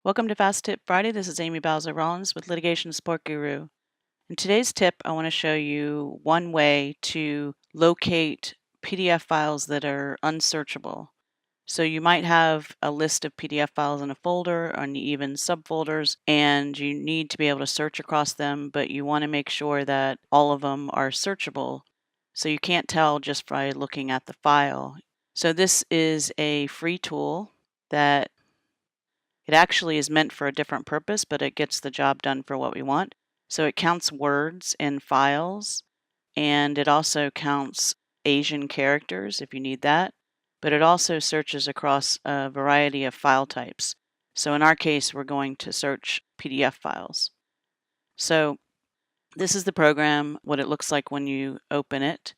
Welcome to Fast Tip Friday. This is Amy Bowser-Rollins with Litigation Support Guru. In today's tip, I want to show you one way to locate PDF files that are unsearchable. So you might have a list of PDF files in a folder or even subfolders, and you need to be able to search across them, but you want to make sure that all of them are searchable. So you can't tell just by looking at the file. So this is a free tool that it actually is meant for a different purpose, but it gets the job done for what we want. So it counts words in files, and it also counts Asian characters if you need that, but it also searches across a variety of file types. So in our case, we're going to search PDF files. So this is the program, what it looks like when you open it.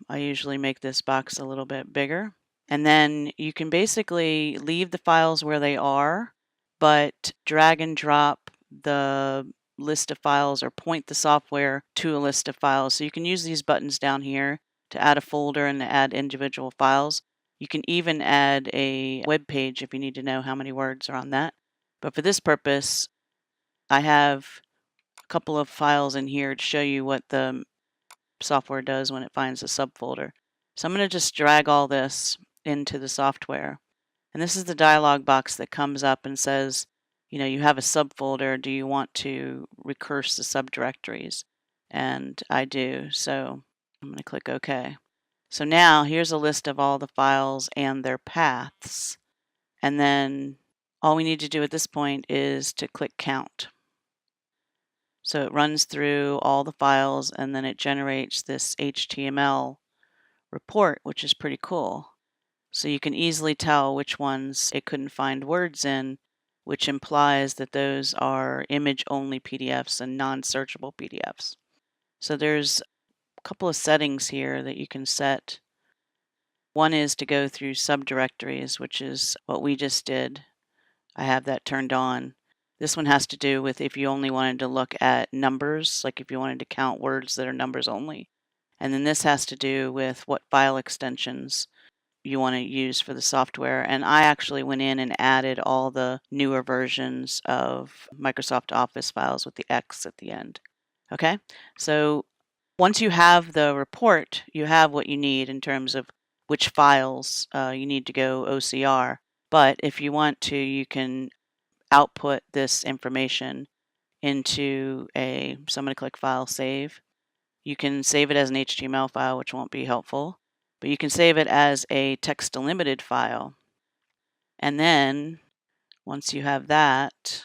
I usually make this box a little bit bigger. And then you can basically leave the files where they are, but drag and drop the list of files or point the software to a list of files. So you can use these buttons down here to add a folder and add individual files. You can even add a web page if you need to know how many words are on that. But for this purpose, I have a couple of files in here to show you what the software does when it finds a subfolder. So I'm going to just drag all this into the software. And this is the dialog box that comes up and says, you have a subfolder. Do you want to recurse the subdirectories? And I do. So I'm going to click OK. So now here's a list of all the files and their paths. And then all we need to do at this point is to click count. So it runs through all the files and then it generates this HTML report, which is pretty cool. So you can easily tell which ones it couldn't find words in, which implies that those are image-only PDFs and non-searchable PDFs. So there's a couple of settings here that you can set. One is to go through subdirectories, which is what we just did. I have that turned on. This one has to do with if you only wanted to look at numbers, like if you wanted to count words that are numbers only. And then this has to do with what file extensions you want to use for the software. And I actually went in and added all the newer versions of Microsoft Office files with the X at the end. Okay, so once you have the report, you have what you need in terms of which files you need to go OCR. But if you want to, you can output this information into so I'm going to click File, Save. You can save it as an HTML file, which won't be helpful, but you can save it as a text-delimited file. And then once you have that,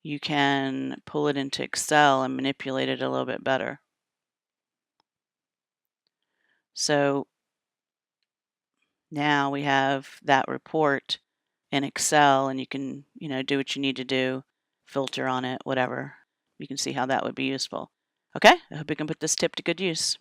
you can pull it into Excel and manipulate it a little bit better. So now we have that report in Excel, and you can, do what you need to do, filter on it, whatever. You can see how that would be useful. Okay, I hope you can put this tip to good use.